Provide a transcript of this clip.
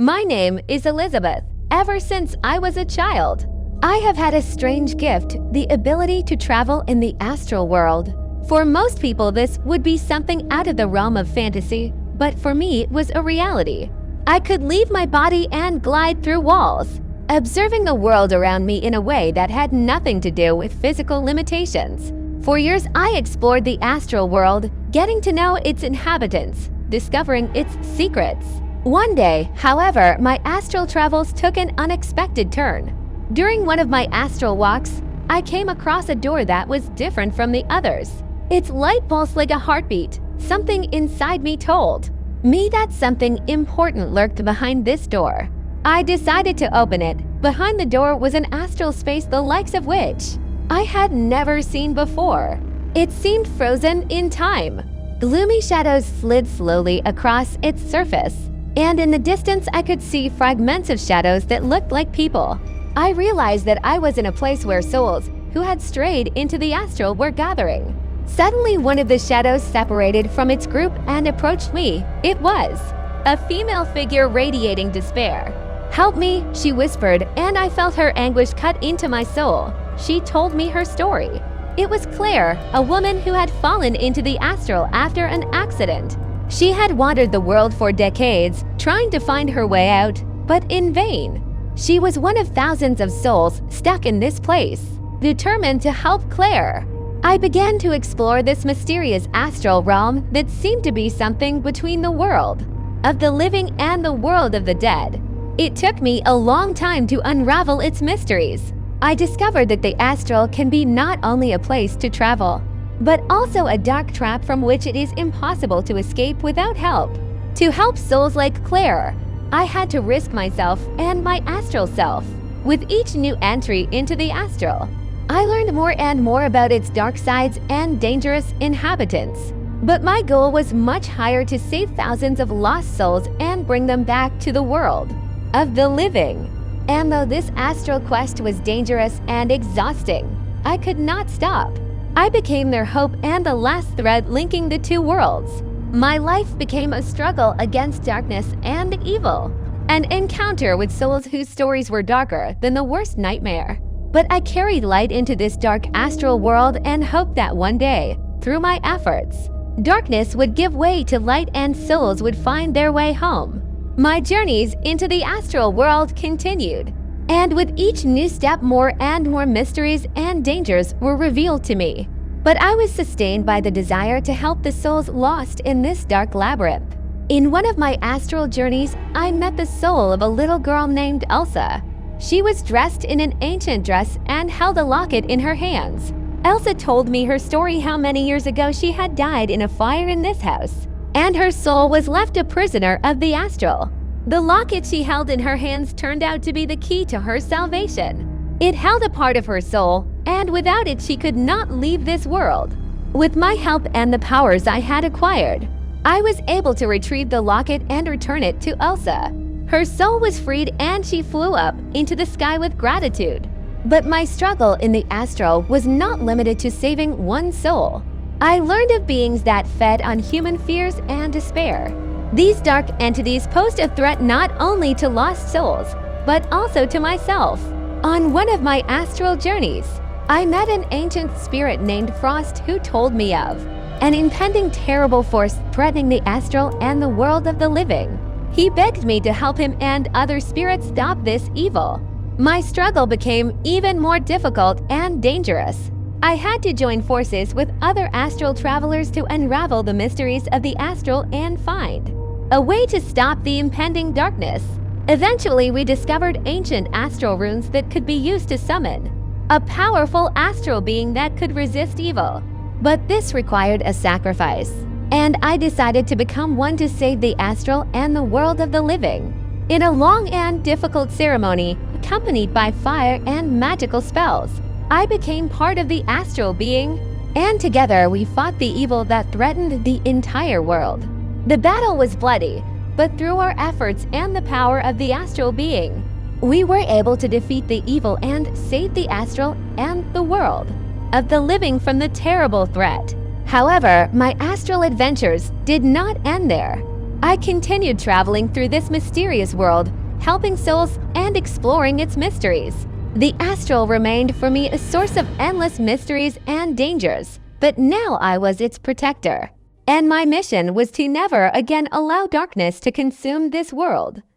My name is Elizabeth. Ever since I was a child, I have had a strange gift, the ability to travel in the astral world. For most people, this would be something out of the realm of fantasy, but for me, it was a reality. I could leave my body and glide through walls, observing the world around me in a way that had nothing to do with physical limitations. For years, I explored the astral world, getting to know its inhabitants, discovering its secrets. One day, however, my astral travels took an unexpected turn. During one of my astral walks, I came across a door that was different from the others. Its light pulsed like a heartbeat. Something inside me told me that something important lurked behind this door. I decided to open it. Behind the door was an astral space the likes of which I had never seen before. It seemed frozen in time. Gloomy shadows slid slowly across its surface, and in the distance I could see fragments of shadows that looked like people. I realized that I was in a place where souls who had strayed into the astral were gathering. Suddenly, one of the shadows separated from its group and approached me. It was a female figure radiating despair. "Help me," she whispered, and I felt her anguish cut into my soul. She told me her story. It was Claire, a woman who had fallen into the astral after an accident. She had wandered the world for decades, trying to find her way out, but in vain. She was one of thousands of souls stuck in this place, determined to help Claire. I began to explore this mysterious astral realm that seemed to be something between the world of the living and the world of the dead. It took me a long time to unravel its mysteries. I discovered that the astral can be not only a place to travel, but also a dark trap from which it is impossible to escape without help. To help souls like Claire, I had to risk myself and my astral self. With each new entry into the astral, I learned more and more about its dark sides and dangerous inhabitants. But my goal was much higher: to save thousands of lost souls and bring them back to the world of the living. And though this astral quest was dangerous and exhausting, I could not stop. I became their hope and the last thread linking the two worlds. My life became a struggle against darkness and evil, an encounter with souls whose stories were darker than the worst nightmare. But I carried light into this dark astral world and hoped that one day, through my efforts, darkness would give way to light and souls would find their way home. My journeys into the astral world continued, and with each new step more and more mysteries and dangers were revealed to me. But I was sustained by the desire to help the souls lost in this dark labyrinth. In one of my astral journeys, I met the soul of a little girl named Elsa. She was dressed in an ancient dress and held a locket in her hands. Elsa told me her story, how many years ago she had died in a fire in this house, and her soul was left a prisoner of the astral. The locket she held in her hands turned out to be the key to her salvation. It held a part of her soul, and without it she could not leave this world. With my help and the powers I had acquired, I was able to retrieve the locket and return it to Elsa. Her soul was freed and she flew up into the sky with gratitude. But my struggle in the astral was not limited to saving one soul. I learned of beings that fed on human fears and despair. These dark entities posed a threat not only to lost souls, but also to myself. On one of my astral journeys, I met an ancient spirit named Frost who told me of an impending terrible force threatening the astral and the world of the living. He begged me to help him and other spirits stop this evil. My struggle became even more difficult and dangerous. I had to join forces with other astral travelers to unravel the mysteries of the astral and find a way to stop the impending darkness. Eventually, we discovered ancient astral runes that could be used to summon a powerful astral being that could resist evil. But this required a sacrifice, and I decided to become one to save the astral and the world of the living. In a long and difficult ceremony, accompanied by fire and magical spells, I became part of the astral being, and together we fought the evil that threatened the entire world. The battle was bloody, but through our efforts and the power of the astral being, we were able to defeat the evil and save the astral and the world of the living from the terrible threat. However, my astral adventures did not end there. I continued traveling through this mysterious world, helping souls and exploring its mysteries. The astral remained for me a source of endless mysteries and dangers, but now I was its protector. And my mission was to never again allow darkness to consume this world.